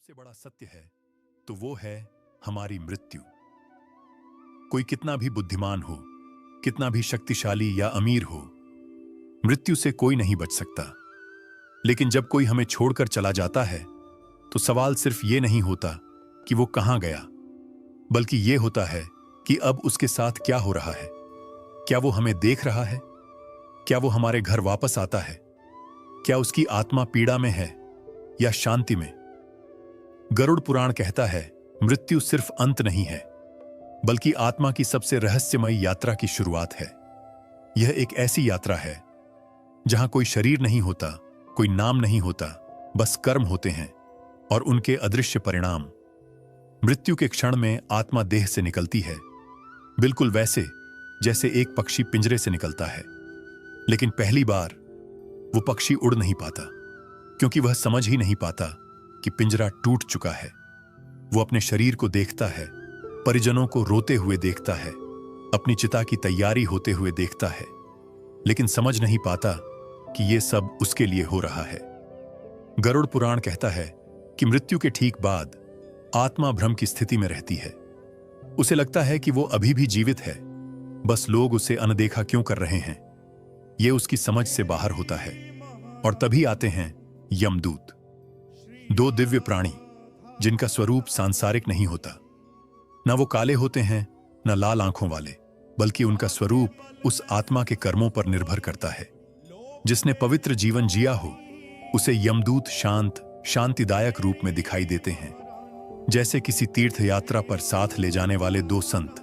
सबसे बड़ा सत्य है तो वो है हमारी मृत्यु। कोई कितना भी बुद्धिमान हो, कितना भी शक्तिशाली या अमीर हो, मृत्यु से कोई नहीं बच सकता। लेकिन जब कोई हमें छोड़कर चला जाता है तो सवाल सिर्फ ये नहीं होता कि वो कहां गया, बल्कि ये होता है कि अब उसके साथ क्या हो रहा है। क्या वो हमें देख रहा है? क्या वो हमारे घर वापस आता है? क्या उसकी आत्मा पीड़ा में है या शांति में? गरुड़ पुराण कहता है, मृत्यु सिर्फ अंत नहीं है, बल्कि आत्मा की सबसे रहस्यमयी यात्रा की शुरुआत है। यह एक ऐसी यात्रा है जहां कोई शरीर नहीं होता, कोई नाम नहीं होता, बस कर्म होते हैं और उनके अदृश्य परिणाम। मृत्यु के क्षण में आत्मा देह से निकलती है, बिल्कुल वैसे जैसे एक पक्षी पिंजरे से निकलता है। लेकिन पहली बार वो पक्षी उड़ नहीं पाता, क्योंकि वह समझ ही नहीं पाता कि पिंजरा टूट चुका है। वो अपने शरीर को देखता है, परिजनों को रोते हुए देखता है, अपनी चिता की तैयारी होते हुए देखता है, लेकिन समझ नहीं पाता कि ये सब उसके लिए हो रहा है। गरुड़ पुराण कहता है कि मृत्यु के ठीक बाद आत्मा भ्रम की स्थिति में रहती है। उसे लगता है कि वो अभी भी जीवित है, बस लोग उसे अनदेखा क्यों कर रहे हैं। ये उसकी समझ से बाहर होता है। और तभी आते हैं यमदूत, दो दिव्य प्राणी जिनका स्वरूप सांसारिक नहीं होता। न वो काले होते हैं, न लाल आंखों वाले, बल्कि उनका स्वरूप उस आत्मा के कर्मों पर निर्भर करता है। जिसने पवित्र जीवन जिया हो उसे यमदूत शांत, शांतिदायक रूप में दिखाई देते हैं, जैसे किसी तीर्थ यात्रा पर साथ ले जाने वाले दो संत।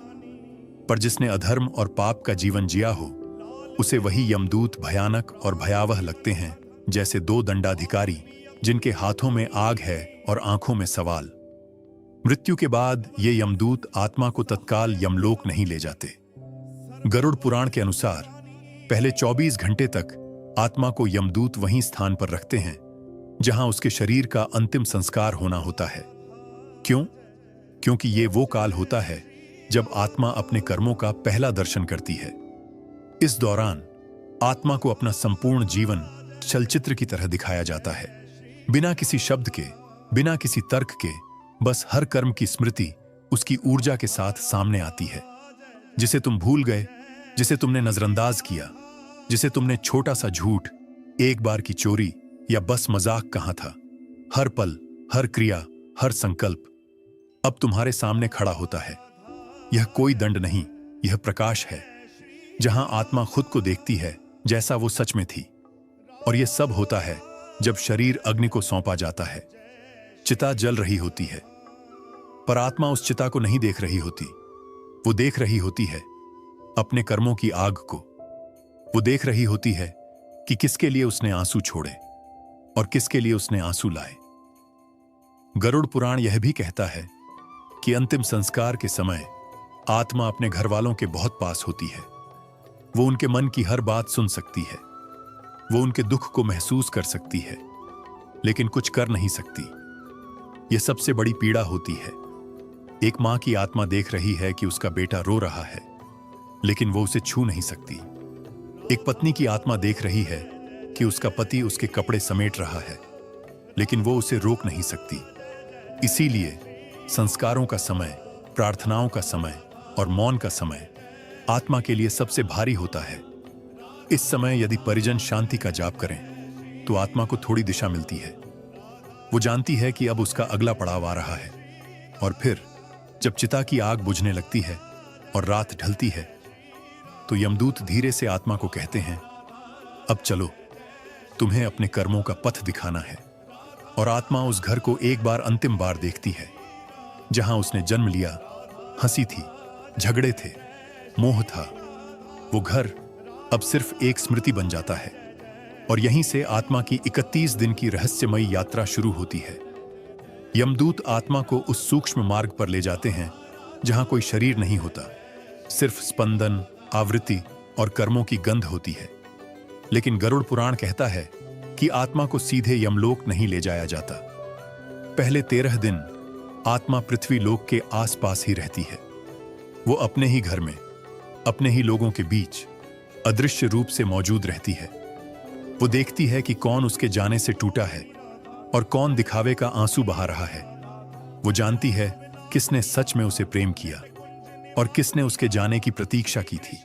पर जिसने अधर्म और पाप का जीवन जिया हो उसे वही यमदूत भयानक और भयावह लगते हैं, जैसे दो दंडाधिकारी जिनके हाथों में आग है और आंखों में सवाल। मृत्यु के बाद ये यमदूत आत्मा को तत्काल यमलोक नहीं ले जाते। गरुड़ पुराण के अनुसार पहले 24 घंटे तक आत्मा को यमदूत वहीं स्थान पर रखते हैं जहां उसके शरीर का अंतिम संस्कार होना होता है। क्यों? क्योंकि ये वो काल होता है जब आत्मा अपने कर्मों का पहला दर्शन करती है। इस दौरान आत्मा को अपना संपूर्ण जीवन चलचित्र की तरह दिखाया जाता है, बिना किसी शब्द के, बिना किसी तर्क के। बस हर कर्म की स्मृति उसकी ऊर्जा के साथ सामने आती है। जिसे तुम भूल गए, जिसे तुमने नजरअंदाज किया, जिसे तुमने छोटा सा झूठ, एक बार की चोरी या बस मजाक कहा था, हर पल, हर क्रिया, हर संकल्प अब तुम्हारे सामने खड़ा होता है। यह कोई दंड नहीं, यह प्रकाश है, जहां आत्मा खुद को देखती है जैसा वो सच में थी। और यह सब होता है जब शरीर अग्नि को सौंपा जाता है। चिता जल रही होती है, पर आत्मा उस चिता को नहीं देख रही होती। वो देख रही होती है अपने कर्मों की आग को। वो देख रही होती है कि किसके लिए उसने आंसू छोड़े और किसके लिए उसने आंसू लाए। गरुड़ पुराण यह भी कहता है कि अंतिम संस्कार के समय आत्मा अपने घर वालों के बहुत पास होती है। वो उनके मन की हर बात सुन सकती है, वो उनके दुख को महसूस कर सकती है, लेकिन कुछ कर नहीं सकती। यह सबसे बड़ी पीड़ा होती है। एक मां की आत्मा देख रही है कि उसका बेटा रो रहा है, लेकिन वो उसे छू नहीं सकती। एक पत्नी की आत्मा देख रही है कि उसका पति उसके कपड़े समेट रहा है, लेकिन वो उसे रोक नहीं सकती। इसीलिए संस्कारों का समय, प्रार्थनाओं का समय और मौन का समय आत्मा के लिए सबसे भारी होता है। इस समय यदि परिजन शांति का जाप करें तो आत्मा को थोड़ी दिशा मिलती है। वो जानती है कि अब उसका अगला पड़ाव आ रहा है। और फिर जब चिता की आग बुझने लगती है और रात ढलती है तो यमदूत धीरे से आत्मा को कहते हैं, अब चलो, तुम्हें अपने कर्मों का पथ दिखाना है। और आत्मा उस घर को एक बार अंतिम बार देखती है जहां उसने जन्म लिया, हंसी थी, झगड़े थे, मोह था। वो घर अब सिर्फ एक स्मृति बन जाता है। और यहीं से आत्मा की 31 दिन की रहस्यमयी यात्रा शुरू होती है। यमदूत आत्मा को उस सूक्ष्म मार्ग पर ले जाते हैं जहां कोई शरीर नहीं होता, सिर्फ स्पंदन, आवृत्ति और कर्मों की गंध होती है। लेकिन गरुड़ पुराण कहता है कि आत्मा को सीधे यमलोक नहीं ले जाया जाता। पहले 13 दिन आत्मा पृथ्वी लोक के आसपास ही रहती है। वो अपने ही घर में, अपने ही लोगों के बीच अदृश्य रूप से मौजूद रहती है। वो देखती है कि कौन उसके जाने से टूटा है, और कौन दिखावे का आंसू बहा रहा है। वो जानती है किसने सच में उसे प्रेम किया और किसने उसके जाने की प्रतीक्षा की थी।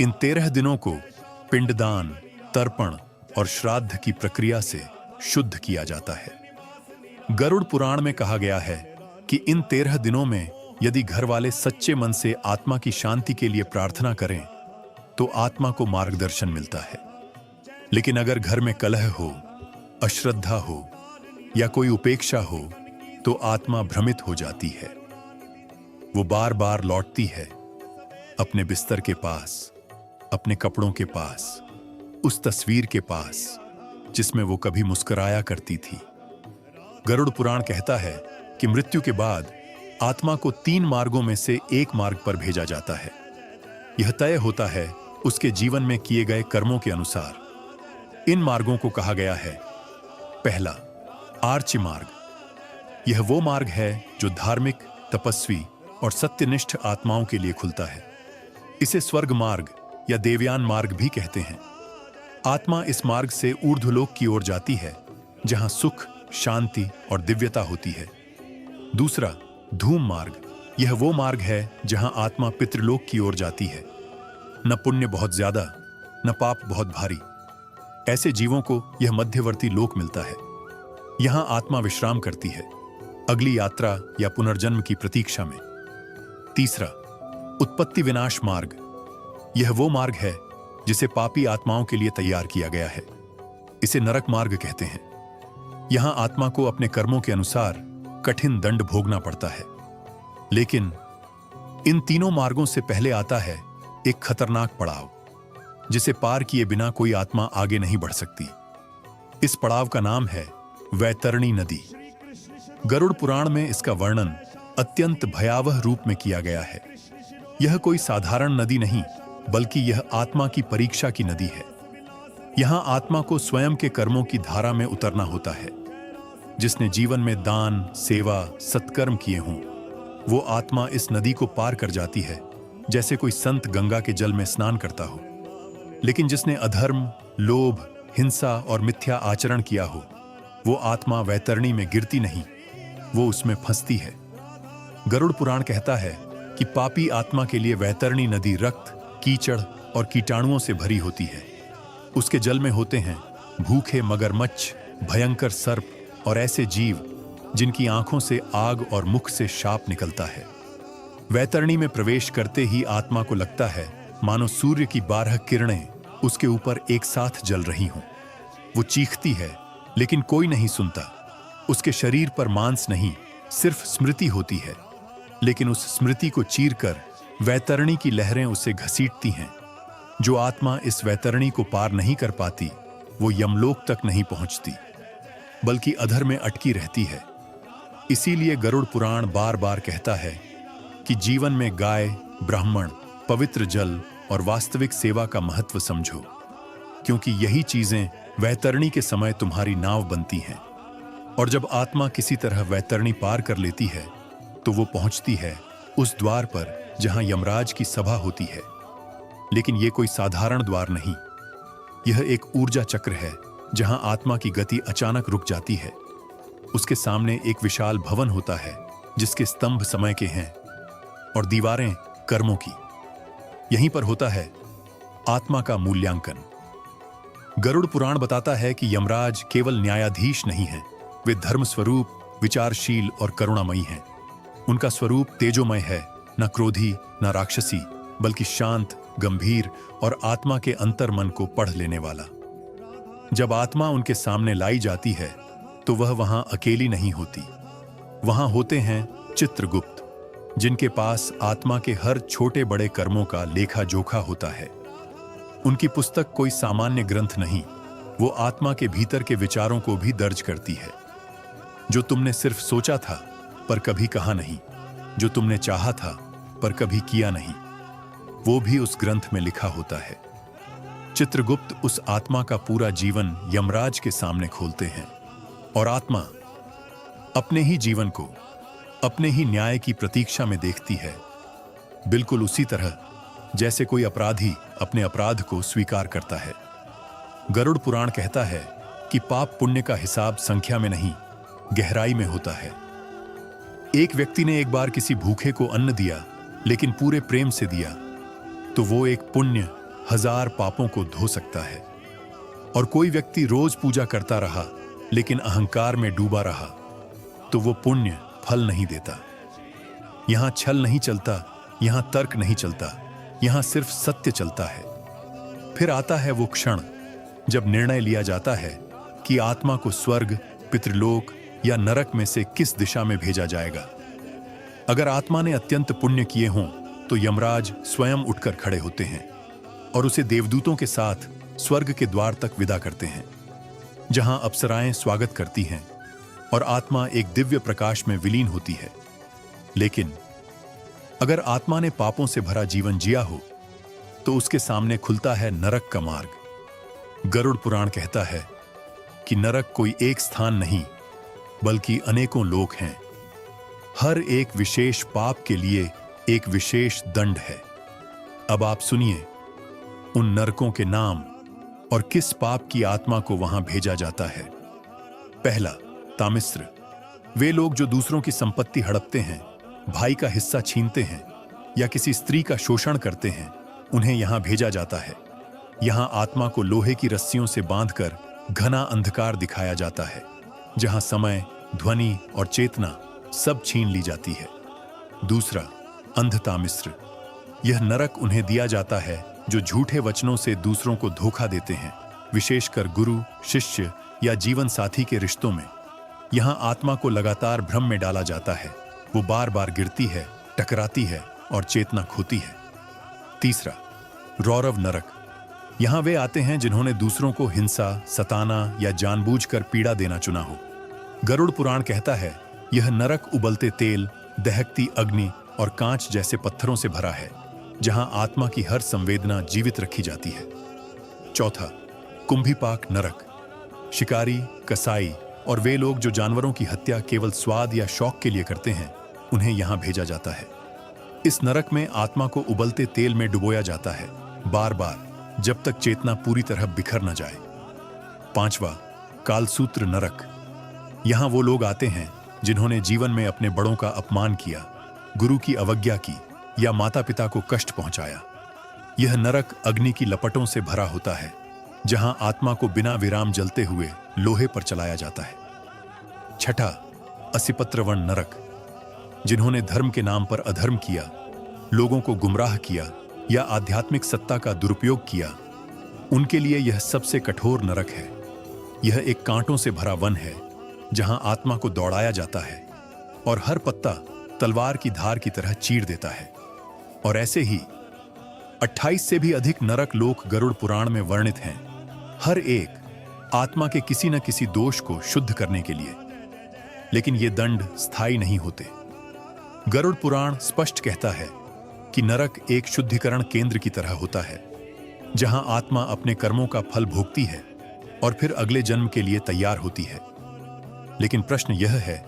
इन 13 दिनों को पिंडदान, तर्पण और श्राद्ध की प्रक्रिया से शुद्ध किया जाता है। गरुड़ पुराण में कहा गया है कि इन 13 दिनों में यदि घर वाले सच्चे मन से आत्मा की शांति के लिए प्रार्थना करें तो आत्मा को मार्गदर्शन मिलता है। लेकिन अगर घर में कलह हो, अश्रद्धा हो या कोई उपेक्षा हो तो आत्मा भ्रमित हो जाती है। वो बार बार लौटती है अपने बिस्तर के पास, अपने कपड़ों के पास, उस तस्वीर के पास जिसमें वो कभी मुस्कुराया करती थी। गरुड़ पुराण कहता है कि मृत्यु के बाद आत्मा को 3 मार्गों में से एक मार्ग पर भेजा जाता है। यह तय होता है उसके जीवन में किए गए कर्मों के अनुसार। इन मार्गों को कहा गया है, पहला, आर्च मार्ग। यह वो मार्ग है जो धार्मिक, तपस्वी और सत्यनिष्ठ आत्माओं के लिए खुलता है। इसे स्वर्ग मार्ग या देवयान मार्ग भी कहते हैं। आत्मा इस मार्ग से ऊर्ध्वलोक की ओर जाती है जहां सुख, शांति और दिव्यता होती है। दूसरा, धूम मार्ग। यह वो मार्ग है जहां आत्मा पितृलोक की ओर जाती है। न पुण्य बहुत ज्यादा, न पाप बहुत भारी। ऐसे जीवों को यह मध्यवर्ती लोक मिलता है। यहां आत्मा विश्राम करती है, अगली यात्रा या पुनर्जन्म की प्रतीक्षा में। तीसरा, उत्पत्ति विनाश मार्ग। यह वो मार्ग है जिसे पापी आत्माओं के लिए तैयार किया गया है। इसे नरक मार्ग कहते हैं। यहां आत्मा को अपने कर्मों के अनुसार कठिन दंड भोगना पड़ता है। लेकिन इन तीनों मार्गों से पहले आता है एक खतरनाक पड़ाव, जिसे पार किए बिना कोई आत्मा आगे नहीं बढ़ सकती। इस पड़ाव का नाम है वैतरणी नदी। गरुड़ पुराण में इसका वर्णन अत्यंत भयावह रूप में किया गया है। यह कोई साधारण नदी नहीं, बल्कि यह आत्मा की परीक्षा की नदी है। यहां आत्मा को स्वयं के कर्मों की धारा में उतरना होता है। जिसने जीवन में दान, सेवा, सत्कर्म किए हों, वो आत्मा इस नदी को पार कर जाती है जैसे कोई संत गंगा के जल में स्नान करता हो। लेकिन जिसने अधर्म, लोभ, हिंसा और मिथ्या आचरण किया हो, वो आत्मा वैतरणी में गिरती नहीं, वो उसमें फंसती है। गरुड़ पुराण कहता है कि पापी आत्मा के लिए वैतरणी नदी रक्त, कीचड़ और कीटाणुओं से भरी होती है। उसके जल में होते हैं भूखे मगरमच्छ, भयंकर सर्प और ऐसे जीव जिनकी आंखों से आग और मुख से शाप निकलता है। वैतरणी में प्रवेश करते ही आत्मा को लगता है मानो सूर्य की 12 किरणें उसके ऊपर एक साथ जल रही हों। वो चीखती है, लेकिन कोई नहीं सुनता। उसके शरीर पर मांस नहीं, सिर्फ स्मृति होती है। लेकिन उस स्मृति को चीरकर वैतरणी की लहरें उसे घसीटती हैं। जो आत्मा इस वैतरणी को पार नहीं कर पाती, वो यमलोक तक नहीं पहुंचती, बल्कि अधर में अटकी रहती है। इसीलिए गरुड़ पुराण बार बार कहता है कि जीवन में गाय, ब्राह्मण, पवित्र जल और वास्तविक सेवा का महत्व समझो, क्योंकि यही चीजें वैतरणी के समय तुम्हारी नाव बनती हैं। और जब आत्मा किसी तरह वैतरणी पार कर लेती है तो वो पहुंचती है उस द्वार पर जहां यमराज की सभा होती है। लेकिन ये कोई साधारण द्वार नहीं, यह एक ऊर्जा चक्र है जहां आत्मा की गति अचानक रुक जाती है। उसके सामने एक विशाल भवन होता है जिसके स्तंभ समय के हैं और दीवारें कर्मों की। यहीं पर होता है आत्मा का मूल्यांकन। गरुड़ पुराण बताता है कि यमराज केवल न्यायाधीश नहीं है, वे धर्म स्वरूप, विचारशील और करुणामयी हैं। उनका स्वरूप तेजोमय है, न क्रोधी न राक्षसी, बल्कि शांत, गंभीर और आत्मा के अंतर मन को पढ़ लेने वाला। जब आत्मा उनके सामने लाई जाती है तो वह वहां अकेली नहीं होती। वहां होते हैं चित्रगुप्त, जिनके पास आत्मा के हर छोटे बड़े कर्मों का लेखा जोखा होता है। उनकी पुस्तक कोई सामान्य ग्रंथ नहीं, वो आत्मा के भीतर के विचारों को भी दर्ज करती है। जो तुमने सिर्फ सोचा था पर कभी कहा नहीं, जो तुमने चाहा था पर कभी किया नहीं, वो भी उस ग्रंथ में लिखा होता है। चित्रगुप्त उस आत्मा का पूरा जीवन यमराज के सामने खोलते हैं और आत्मा अपने ही जीवन को अपने ही न्याय की प्रतीक्षा में देखती है, बिल्कुल उसी तरह जैसे कोई अपराधी अपने अपराध को स्वीकार करता है। गरुड़ पुराण कहता है कि पाप पुण्य का हिसाब संख्या में नहीं, गहराई में होता है। एक व्यक्ति ने एक बार किसी भूखे को अन्न दिया, लेकिन पूरे प्रेम से दिया, तो वो एक पुण्य 1000 पापों को धो सकता है। और कोई व्यक्ति रोज पूजा करता रहा, लेकिन अहंकार में डूबा रहा, तो वो पुण्य फल नहीं देता। यहां छल नहीं चलता, यहां तर्क नहीं चलता, यहां सिर्फ सत्य चलता है। फिर आता है वो क्षण जब निर्णय लिया जाता है कि आत्मा को स्वर्ग, पितृलोक या नरक में से किस दिशा में भेजा जाएगा। अगर आत्मा ने अत्यंत पुण्य किए हों तो यमराज स्वयं उठकर खड़े होते हैं और उसे देवदूतों के साथ स्वर्ग के द्वार तक विदा करते हैं, जहां अप्सराएं स्वागत करती हैं और आत्मा एक दिव्य प्रकाश में विलीन होती है। लेकिन अगर आत्मा ने पापों से भरा जीवन जिया हो तो उसके सामने खुलता है नरक का मार्ग। गरुड़ पुराण कहता है कि नरक कोई एक स्थान नहीं, बल्कि अनेकों लोक हैं। हर एक विशेष पाप के लिए एक विशेष दंड है। अब आप सुनिए उन नरकों के नाम और किस पाप की आत्मा को वहां भेजा जाता है। पहला, तामिस्र। वे लोग जो दूसरों की संपत्ति हड़पते हैं, भाई का हिस्सा छीनते हैं या किसी स्त्री का शोषण करते हैं, उन्हें यहां भेजा जाता है। यहां आत्मा को लोहे की रस्सियों से बांधकर घना अंधकार दिखाया जाता है, जहां समय, ध्वनि और चेतना सब छीन ली जाती है। दूसरा, अंधतामिस्र। यह नरक उन्हें दिया जाता है जो झूठे वचनों से दूसरों को धोखा देते हैं, विशेषकर गुरु, शिष्य या जीवन साथी के रिश्तों में। यहां आत्मा को लगातार भ्रम में डाला जाता है। वो बार बार गिरती है, टकराती है और चेतना खोती है। तीसरा, रौरव नरक। यहां वे आते हैं जिन्होंने दूसरों को हिंसा, सताना या जानबूझकर पीड़ा देना चुना हो। गरुड़ पुराण कहता है यह नरक उबलते तेल, दहकती अग्नि और कांच जैसे पत्थरों से भरा है, जहां आत्मा की हर संवेदना जीवित रखी जाती है। चौथा, कुंभीपाक नरक। शिकारी, कसाई और वे लोग जो जानवरों की हत्या केवल स्वाद या शौक के लिए करते हैं, उन्हें यहां भेजा जाता है। इस नरक में आत्मा को उबलते तेल में डुबोया जाता है, बार बार, जब तक चेतना पूरी तरह बिखर न जाए। पांचवा, कालसूत्र नरक। यहां वो लोग आते हैं जिन्होंने जीवन में अपने बड़ों का अपमान किया, गुरु की अवज्ञा की या माता पिता को कष्ट पहुंचाया। यह नरक अग्नि की लपटों से भरा होता है, जहां आत्मा को बिना विराम जलते हुए लोहे पर चलाया जाता है। छठा, असिपत्रवण नरक। जिन्होंने धर्म के नाम पर अधर्म किया, लोगों को गुमराह किया या आध्यात्मिक सत्ता का दुरुपयोग किया, उनके लिए यह सबसे कठोर नरक है। यह एक कांटों से भरा वन है, जहां आत्मा को दौड़ाया जाता है और हर पत्ता तलवार की धार की तरह चीर देता है। और ऐसे ही 28 से भी अधिक नरक लोक गरुड़ पुराण में वर्णित हैं, हर एक आत्मा के किसी न किसी दोष को शुद्ध करने के लिए। लेकिन ये दंड स्थायी नहीं होते। गरुड़ पुराण स्पष्ट कहता है कि नरक एक शुद्धिकरण केंद्र की तरह होता है, जहां आत्मा अपने कर्मों का फल भोगती है और फिर अगले जन्म के लिए तैयार होती है। लेकिन प्रश्न यह है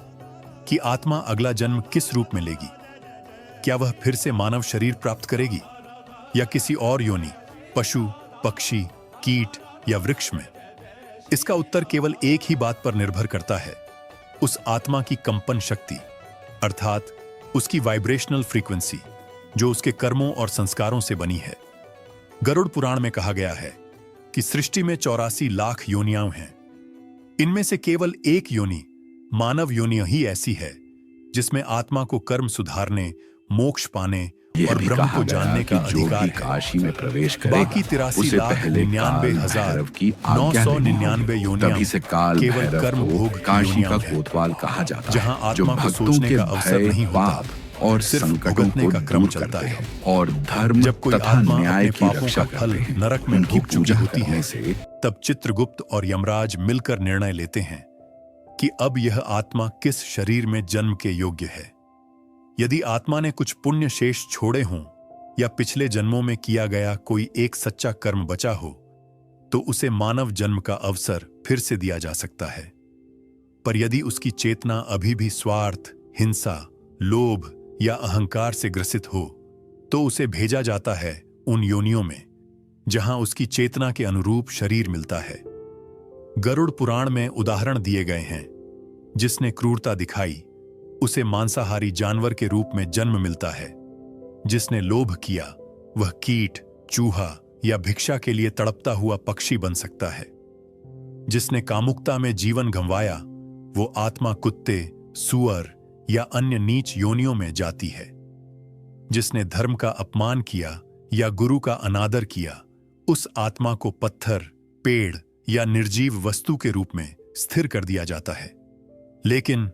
कि आत्मा अगला जन्म किस रूप में लेगी? क्या वह फिर से मानव शरीर प्राप्त करेगी या किसी और योनि, पशु, पक्षी, कीट या वृक्ष में? इसका उत्तर केवल एक ही बात पर निर्भर करता है, उस आत्मा की कंपन शक्ति, अर्थात उसकी वाइब्रेशनल फ्रीक्वेंसी, जो उसके कर्मों और संस्कारों से बनी है। गरुड़ पुराण में कहा गया है कि सृष्टि में 84 लाख योनियां हैं। इनमें से केवल एक योनि, मानव योनि ही ऐसी है जिसमें आत्मा को कर्म सुधारने, मोक्ष पाने और ब्रह्म को जानने का अधिकार है। काशी में प्रवेश करेगा, बाकी 83,99,999 योनियां से काल केवल कर्म भोग काशी का कोतवाल कहा जाता है, जहां आत्मा को सोचने का अवसर नहीं होता और सिर्फ संकटों भुगतने को का क्रम दूर चलता करते है। हैं और धर्म जब कोई तथा आत्मा न्याय अपने की पापों रक्षा का फल करते हैं, नरक में उनकी भोग चुकी पूजा होती है, करने से तब चित्रगुप्त और यमराज मिलकर निर्णय लेते हैं कि अब यह आत्मा किस शरीर में जन्म के योग्य है। यदि आत्मा ने कुछ पुण्य शेष छोड़े हों या पिछले जन्मों में किया गया कोई एक सच्चा कर्म बचा हो, तो उसे मानव जन्म का अवसर फिर से दिया जा सकता है। पर यदि उसकी चेतना अभी भी स्वार्थ, हिंसा, लोभ या अहंकार से ग्रसित हो, तो उसे भेजा जाता है उन योनियों में जहां उसकी चेतना के अनुरूप शरीर मिलता है। गरुड़ पुराण में उदाहरण दिए गए हैं। जिसने क्रूरता दिखाई उसे मांसाहारी जानवर के रूप में जन्म मिलता है। जिसने लोभ किया वह कीट, चूहा या भिक्षा के लिए तड़पता हुआ पक्षी बन सकता है। जिसने कामुकता में जीवन गंवाया वो आत्मा कुत्ते, सूअर या अन्य नीच योनियों में जाती है। जिसने धर्म का अपमान किया या गुरु का अनादर किया उस आत्मा को पत्थर, पेड़ या निर्जीव वस्तु के रूप में स्थिर कर दिया जाता है। लेकिन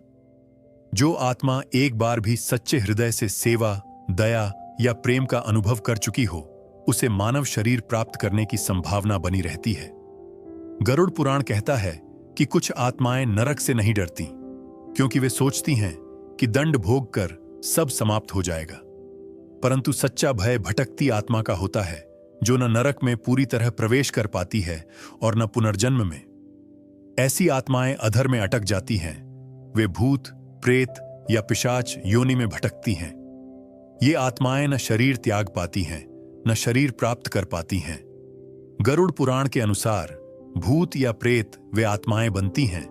जो आत्मा एक बार भी सच्चे हृदय से सेवा, दया या प्रेम का अनुभव कर चुकी हो उसे मानव शरीर प्राप्त करने की संभावना बनी रहती है। गरुड़ पुराण कहता है कि कुछ आत्माएं नरक से नहीं डरती क्योंकि वे सोचती हैं कि दंड भोग कर सब समाप्त हो जाएगा। परंतु सच्चा भय भटकती आत्मा का होता है जो न नरक में पूरी तरह प्रवेश कर पाती है और न पुनर्जन्म में। ऐसी आत्माएं अधर में अटक जाती हैं। वे भूत, प्रेत या पिशाच योनि में भटकती हैं। ये आत्माएं न शरीर त्याग पाती हैं न शरीर प्राप्त कर पाती हैं। गरुड़ पुराण के अनुसार भूत या प्रेत वे आत्माएं बनती हैं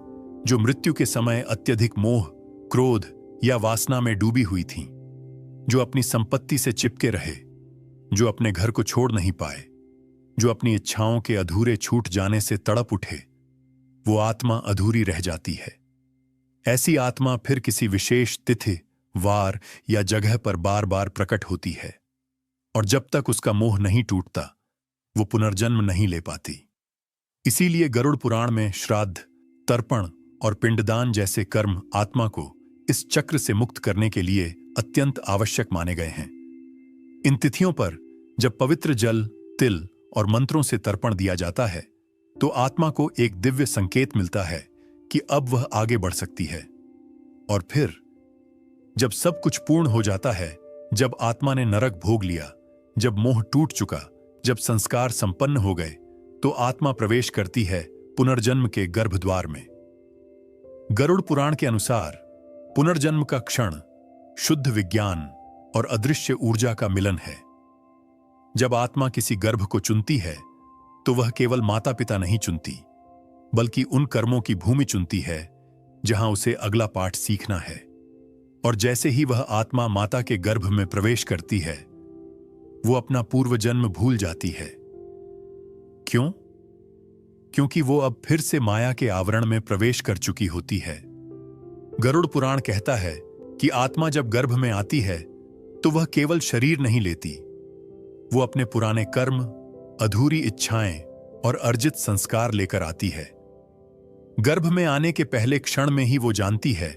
जो मृत्यु के समय अत्यधिक मोह, क्रोध या वासना में डूबी हुई थीं, जो अपनी संपत्ति से चिपके रहे, जो अपने घर को छोड़ नहीं पाए, जो अपनी इच्छाओं के अधूरे छूट जाने से तड़प उठे। वो आत्मा अधूरी रह जाती है। ऐसी आत्मा फिर किसी विशेष तिथि, वार या जगह पर बार बार प्रकट होती है और जब तक उसका मोह नहीं टूटता वो पुनर्जन्म नहीं ले पाती। इसीलिए गरुड़ पुराण में श्राद्ध, तर्पण और पिंडदान जैसे कर्म आत्मा को इस चक्र से मुक्त करने के लिए अत्यंत आवश्यक माने गए हैं। इन तिथियों पर जब पवित्र जल, तिल और मंत्रों से तर्पण दिया जाता है तो आत्मा को एक दिव्य संकेत मिलता है कि अब वह आगे बढ़ सकती है। और फिर जब सब कुछ पूर्ण हो जाता है, जब आत्मा ने नरक भोग लिया, जब मोह टूट चुका, जब संस्कार संपन्न हो गए, तो आत्मा प्रवेश करती है पुनर्जन्म के गर्भद्वार में। गरुड़ पुराण के अनुसार पुनर्जन्म का क्षण शुद्ध विज्ञान और अदृश्य ऊर्जा का मिलन है। जब आत्मा किसी गर्भ को चुनती है तो वह केवल माता पिता नहीं चुनती बल्कि उन कर्मों की भूमि चुनती है जहां उसे अगला पाठ सीखना है। और जैसे ही वह आत्मा माता के गर्भ में प्रवेश करती है वो अपना पूर्व जन्म भूल जाती है। क्यों? क्योंकि वो अब फिर से माया के आवरण में प्रवेश कर चुकी होती है। गरुड़ पुराण कहता है कि आत्मा जब गर्भ में आती है तो वह केवल शरीर नहीं लेती, वो अपने पुराने कर्म, अधूरी इच्छाएं और अर्जित संस्कार लेकर आती है। गर्भ में आने के पहले क्षण में ही वो जानती है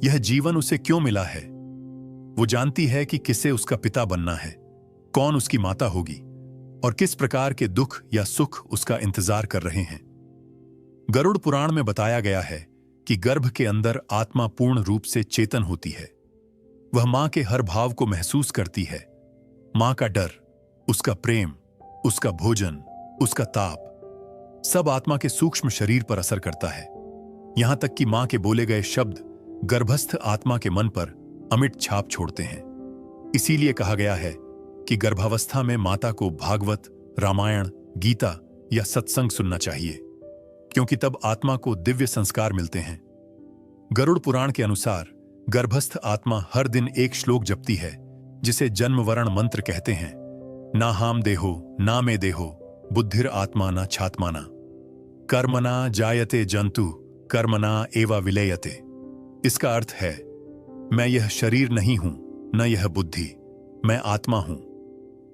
यह जीवन उसे क्यों मिला है। वो जानती है कि किसे उसका पिता बनना है, कौन उसकी माता होगी और किस प्रकार के दुख या सुख उसका इंतजार कर रहे हैं। गरुड़ पुराण में बताया गया है कि गर्भ के अंदर आत्मा पूर्ण रूप से चेतन होती है। वह मां के हर भाव को महसूस करती है। मां का डर, उसका प्रेम, उसका भोजन, उसका ताप, सब आत्मा के सूक्ष्म शरीर पर असर करता है। यहां तक कि मां के बोले गए शब्द गर्भस्थ आत्मा के मन पर अमिट छाप छोड़ते हैं। इसीलिए कहा गया है कि गर्भावस्था में माता को भागवत, रामायण, गीता या सत्संग सुनना चाहिए, क्योंकि तब आत्मा को दिव्य संस्कार मिलते हैं। गरुड़ पुराण के अनुसार गर्भस्थ आत्मा हर दिन एक श्लोक जपती है जिसे जन्मवरण मंत्र कहते हैं। ना हाम देहो ना मे देहो बुद्धिर आत्मा ना छात्माना कर्मना जायते जंतु कर्मना एवा विलेयते। इसका अर्थ है मैं यह शरीर नहीं हूं, न यह बुद्धि, मैं आत्मा हूं।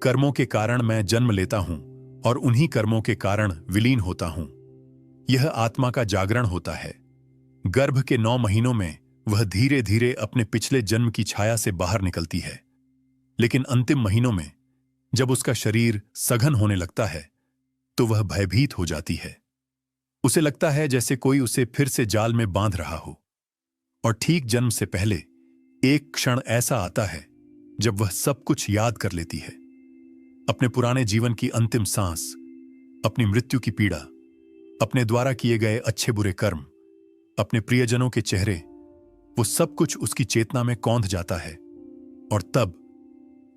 कर्मों के कारण मैं जन्म लेता हूं और उन्हीं कर्मों के कारण विलीन होता हूं। यह आत्मा का जागरण होता है। गर्भ के 9 महीनों में वह धीरे धीरे अपने पिछले जन्म की छाया से बाहर निकलती है, लेकिन अंतिम महीनों में जब उसका शरीर सघन होने लगता है तो वह भयभीत हो जाती है। उसे लगता है जैसे कोई उसे फिर से जाल में बांध रहा हो। और ठीक जन्म से पहले एक क्षण ऐसा आता है जब वह सब कुछ याद कर लेती है, अपने पुराने जीवन की अंतिम सांस, अपनी मृत्यु की पीड़ा, अपने द्वारा किए गए अच्छे बुरे कर्म, अपने प्रियजनों के चेहरे, वो सब कुछ उसकी चेतना में कौंध जाता है। और तब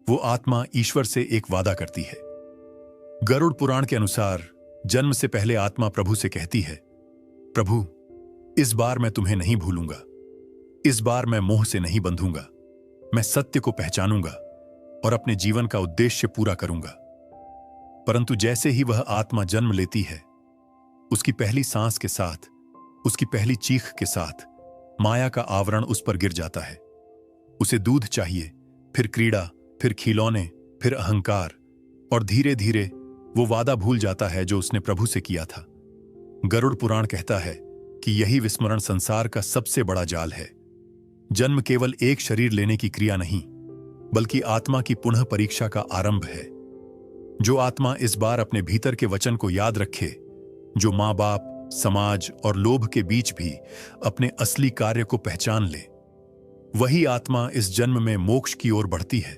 वो आत्मा ईश्वर से एक वादा करती है। गरुड़ पुराण के अनुसार जन्म से पहले आत्मा प्रभु से कहती है, प्रभु, इस बार मैं तुम्हें नहीं भूलूंगा। इस बार मैं मोह से नहीं बंधूंगा। मैं सत्य को पहचानूंगा और अपने जीवन का उद्देश्य पूरा करूंगा। परंतु जैसे ही वह आत्मा जन्म लेती है, उसकी पहली सांस के साथ, उसकी पहली चीख के साथ माया का आवरण उस पर गिर जाता है। उसे दूध चाहिए, फिर क्रीड़ा, फिर खिलौने, फिर अहंकार, और धीरे धीरे वो वादा भूल जाता है जो उसने प्रभु से किया था। गरुड़ पुराण कहता है कि यही विस्मरण संसार का सबसे बड़ा जाल है। जन्म केवल एक शरीर लेने की क्रिया नहीं, बल्कि आत्मा की पुनः परीक्षा का आरंभ है। जो आत्मा इस बार अपने भीतर के वचन को याद रखे, जो मां बाप, समाज और लोभ के बीच भी अपने असली कार्य को पहचान ले, वही आत्मा इस जन्म में मोक्ष की ओर बढ़ती है।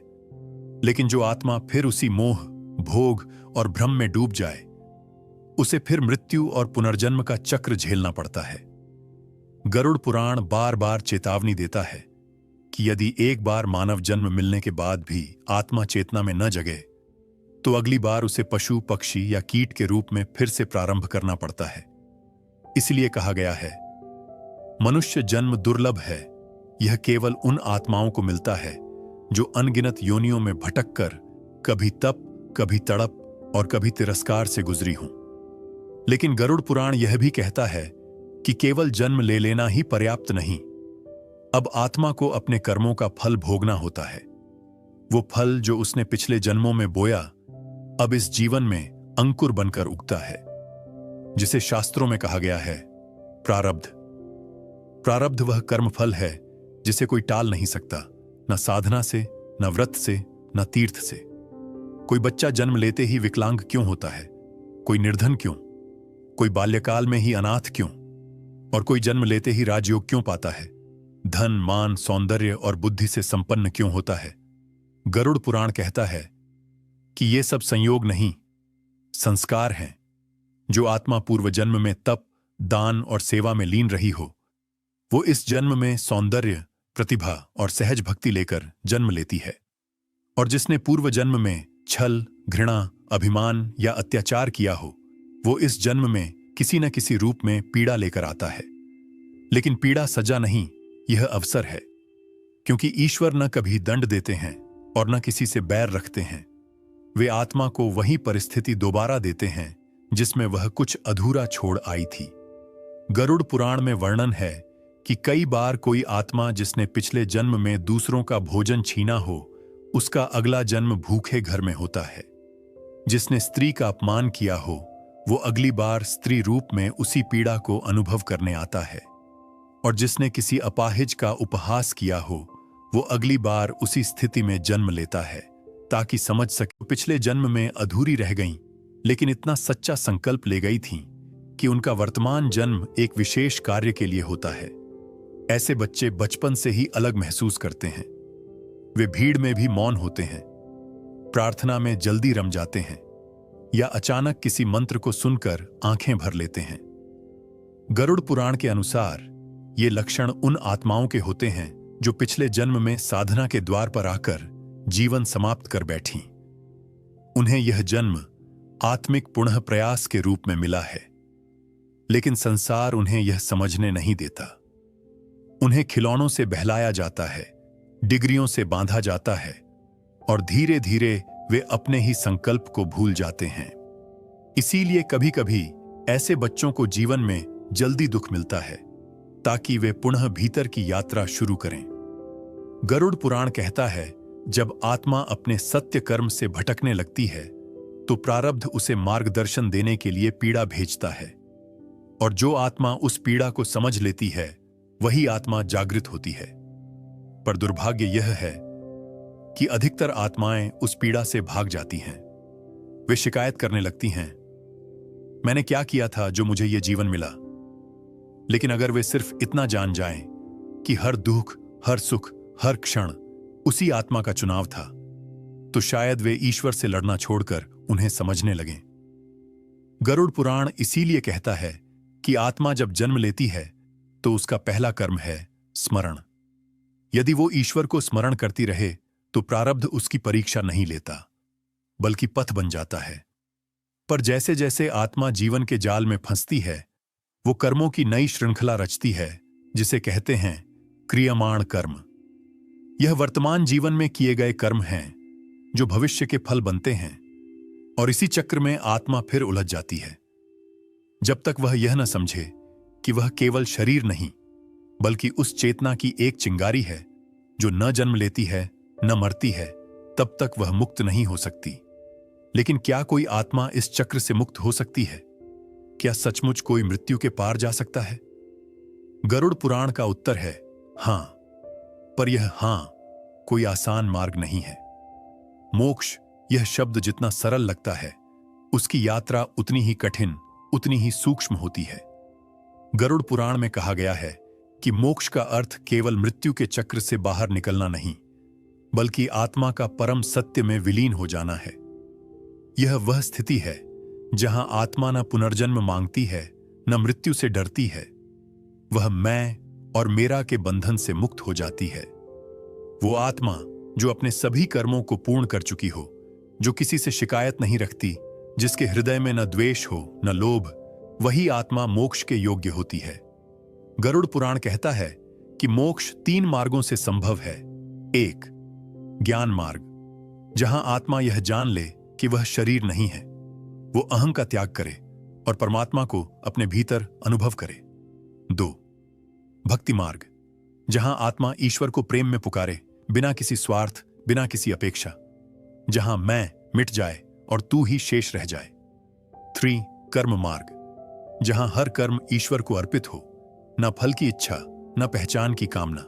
लेकिन जो आत्मा फिर उसी मोह, भोग और भ्रम में डूब जाए, उसे फिर मृत्यु और पुनर्जन्म का चक्र झेलना पड़ता है। गरुड़ पुराण बार बार चेतावनी देता है कि यदि एक बार मानव जन्म मिलने के बाद भी आत्मा चेतना में न जगे, तो अगली बार उसे पशु, पक्षी या कीट के रूप में फिर से प्रारंभ करना पड़ता है। इसलिए कहा गया है, मनुष्य जन्म दुर्लभ है। यह केवल उन आत्माओं को मिलता है जो अनगिनत योनियों में भटककर कभी तप, कभी तड़प और कभी तिरस्कार से गुजरी हों। लेकिन गरुड़ पुराण यह भी कहता है कि केवल जन्म ले लेना ही पर्याप्त नहीं। अब आत्मा को अपने कर्मों का फल भोगना होता है। वो फल जो उसने पिछले जन्मों में बोया, अब इस जीवन में अंकुर बनकर उगता है, जिसे शास्त्रों में कहा गया है प्रारब्ध। प्रारब्ध वह कर्मफल है जिसे कोई टाल नहीं सकता, न साधना से, न व्रत से, न तीर्थ से। कोई बच्चा जन्म लेते ही विकलांग क्यों होता है? कोई निर्धन क्यों? कोई बाल्यकाल में ही अनाथ क्यों? और कोई जन्म लेते ही राजयोग क्यों पाता है? धन, मान, सौंदर्य और बुद्धि से संपन्न क्यों होता है? गरुड़ पुराण कहता है कि ये सब संयोग नहीं, संस्कार हैं। जो आत्मा पूर्व जन्म में तप, दान और सेवा में लीन रही हो, वो इस जन्म में सौंदर्य, प्रतिभा और सहज भक्ति लेकर जन्म लेती है। और जिसने पूर्व जन्म में छल, घृणा, अभिमान या अत्याचार किया हो, वो इस जन्म में किसी न किसी रूप में पीड़ा लेकर आता है। लेकिन पीड़ा सजा नहीं, यह अवसर है, क्योंकि ईश्वर न कभी दंड देते हैं और न किसी से बैर रखते हैं। वे आत्मा को वही परिस्थिति दोबारा देते हैं जिसमें वह कुछ अधूरा छोड़ आई थी। गरुड़ पुराण में वर्णन है कि कई बार कोई आत्मा जिसने पिछले जन्म में दूसरों का भोजन छीना हो, उसका अगला जन्म भूखे घर में होता है। जिसने स्त्री का अपमान किया हो, वो अगली बार स्त्री रूप में उसी पीड़ा को अनुभव करने आता है। और जिसने किसी अपाहिज का उपहास किया हो, वो अगली बार उसी स्थिति में जन्म लेता है, ताकि समझ सके पिछले जन्म में अधूरी रह गईं, लेकिन इतना सच्चा संकल्प ले गई थीं कि उनका वर्तमान जन्म एक विशेष कार्य के लिए होता है। ऐसे बच्चे बचपन से ही अलग महसूस करते हैं। वे भीड़ में भी मौन होते हैं, प्रार्थना में जल्दी रम जाते हैं, या अचानक किसी मंत्र को सुनकर आंखें भर लेते हैं। गरुड़ पुराण के अनुसार ये लक्षण उन आत्माओं के होते हैं जो पिछले जन्म में साधना के द्वार पर आकर जीवन समाप्त कर बैठीं। उन्हें यह जन्म आत्मिक पुनः प्रयास के रूप में मिला है, लेकिन संसार उन्हें यह समझने नहीं देता। उन्हें खिलौनों से बहलाया जाता है, डिग्रियों से बांधा जाता है, और धीरे धीरे वे अपने ही संकल्प को भूल जाते हैं। इसीलिए कभी कभी ऐसे बच्चों को जीवन में जल्दी दुख मिलता है, ताकि वे पुनः भीतर की यात्रा शुरू करें। गरुड़ पुराण कहता है, जब आत्मा अपने सत्य कर्म से भटकने लगती है, तो प्रारब्ध उसे मार्गदर्शन देने के लिए पीड़ा भेजता है। और जो आत्मा उस पीड़ा को समझ लेती है, वही आत्मा जागृत होती है। पर दुर्भाग्य यह है कि अधिकतर आत्माएं उस पीड़ा से भाग जाती हैं। वे शिकायत करने लगती हैं, मैंने क्या किया था जो मुझे यह जीवन मिला। लेकिन अगर वे सिर्फ इतना जान जाएं कि हर दुख, हर सुख, हर क्षण उसी आत्मा का चुनाव था, तो शायद वे ईश्वर से लड़ना छोड़कर उन्हें समझने लगें। गरुड़ पुराण इसीलिए कहता है कि आत्मा जब जन्म लेती है तो उसका पहला कर्म है स्मरण। यदि वो ईश्वर को स्मरण करती रहे तो प्रारब्ध उसकी परीक्षा नहीं लेता, बल्कि पथ बन जाता है। पर जैसे जैसे आत्मा जीवन के जाल में फंसती है, वो कर्मों की नई श्रृंखला रचती है जिसे कहते हैं क्रियमाण कर्म। यह वर्तमान जीवन में किए गए कर्म हैं जो भविष्य के फल बनते हैं, और इसी चक्र में आत्मा फिर उलझ जाती है जब तक वह यह न समझे कि वह केवल शरीर नहीं बल्कि उस चेतना की एक चिंगारी है जो न जन्म लेती है न मरती है, तब तक वह मुक्त नहीं हो सकती। लेकिन क्या कोई आत्मा इस चक्र से मुक्त हो सकती है? क्या सचमुच कोई मृत्यु के पार जा सकता है? गरुड़ पुराण का उत्तर है हां, पर यह हां कोई आसान मार्ग नहीं है। मोक्ष यह शब्द जितना सरल लगता है, उसकी यात्रा उतनी ही कठिन, उतनी ही सूक्ष्म होती है। गरुड़ पुराण में कहा गया है कि मोक्ष का अर्थ केवल मृत्यु के चक्र से बाहर निकलना नहीं, बल्कि आत्मा का परम सत्य में विलीन हो जाना है। यह वह स्थिति है जहां आत्मा न पुनर्जन्म मांगती है न मृत्यु से डरती है। वह मैं और मेरा के बंधन से मुक्त हो जाती है। वो आत्मा जो अपने सभी कर्मों को पूर्ण कर चुकी हो, जो किसी से शिकायत नहीं रखती, जिसके हृदय में न द्वेष हो न लोभ, वही आत्मा मोक्ष के योग्य होती है। गरुड़ पुराण कहता है कि मोक्ष 3 मार्गों से संभव है। 1, ज्ञान मार्ग, जहां आत्मा यह जान ले कि वह शरीर नहीं है, वो अहं का त्याग करे और परमात्मा को अपने भीतर अनुभव करे। 2, भक्ति मार्ग, जहां आत्मा ईश्वर को प्रेम में पुकारे, बिना किसी स्वार्थ, बिना किसी अपेक्षा, जहां मैं मिट जाए और तू ही शेष रह जाए। 3, कर्म मार्ग, जहां हर कर्म ईश्वर को अर्पित हो, न फल की इच्छा न पहचान की कामना।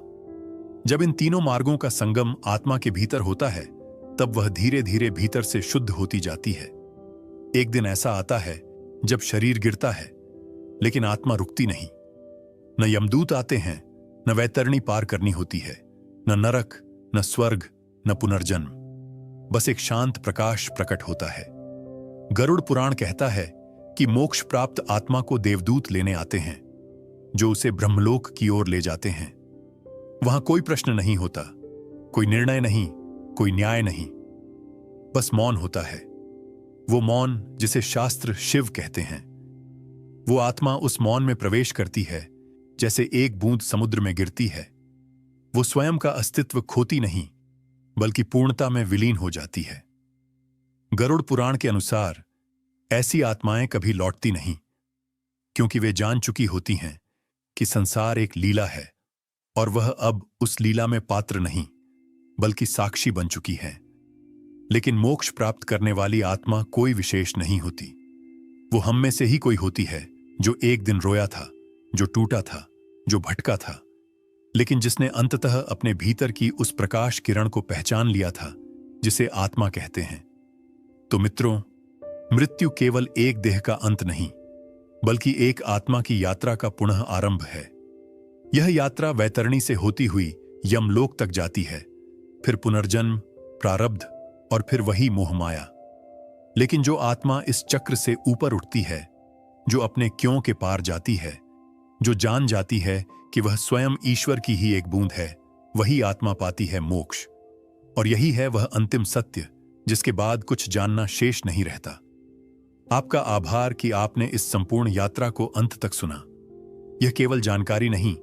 जब इन तीनों मार्गों का संगम आत्मा के भीतर होता है, तब वह धीरे धीरे भीतर से शुद्ध होती जाती है। एक दिन ऐसा आता है जब शरीर गिरता है, लेकिन आत्मा रुकती नहीं। न यमदूत आते हैं, न वैतरणी पार करनी होती है, न नरक, न स्वर्ग, न पुनर्जन्म। बस एक शांत प्रकाश प्रकट होता है। गरुड़ पुराण कहता है कि मोक्ष प्राप्त आत्मा को देवदूत लेने आते हैं, जो उसे ब्रह्मलोक की ओर ले जाते हैं। वहां कोई प्रश्न नहीं होता, कोई निर्णय नहीं, कोई न्याय नहीं, बस मौन होता है। वो मौन जिसे शास्त्र शिव कहते हैं। वो आत्मा उस मौन में प्रवेश करती है जैसे एक बूंद समुद्र में गिरती है। वो स्वयं का अस्तित्व खोती नहीं, बल्कि पूर्णता में विलीन हो जाती है। गरुड़ पुराण के अनुसार ऐसी आत्माएं कभी लौटती नहीं, क्योंकि वे जान चुकी होती हैं कि संसार एक लीला है और वह अब उस लीला में पात्र नहीं बल्कि साक्षी बन चुकी है। लेकिन मोक्ष प्राप्त करने वाली आत्मा कोई विशेष नहीं होती। वो हम में से ही कोई होती है जो एक दिन रोया था, जो टूटा था, जो भटका था, लेकिन जिसने अंततः अपने भीतर की उस प्रकाश किरण को पहचान लिया था जिसे आत्मा कहते हैं। तो मित्रों, मृत्यु केवल एक देह का अंत नहीं, बल्कि एक आत्मा की यात्रा का पुनः आरंभ है। यह यात्रा वैतरणी से होती हुई यमलोक तक जाती है, फिर पुनर्जन्म, प्रारब्ध और फिर वही मोहमाया। लेकिन जो आत्मा इस चक्र से ऊपर उठती है, जो अपने क्यों के पार जाती है, जो जान जाती है कि वह स्वयं ईश्वर की ही एक बूंद है, वही आत्मा पाती है मोक्ष। और यही है वह अंतिम सत्य जिसके बाद कुछ जानना शेष नहीं रहता। आपका आभार कि आपने इस संपूर्ण यात्रा को अंत तक सुना। यह केवल जानकारी नहीं,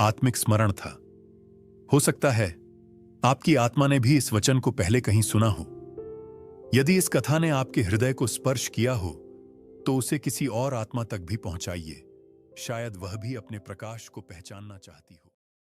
आत्मिक स्मरण था। हो सकता है आपकी आत्मा ने भी इस वचन को पहले कहीं सुना हो। यदि इस कथा ने आपके हृदय को स्पर्श किया हो, तो उसे किसी और आत्मा तक भी पहुंचाइए। शायद वह भी अपने प्रकाश को पहचानना चाहती हो।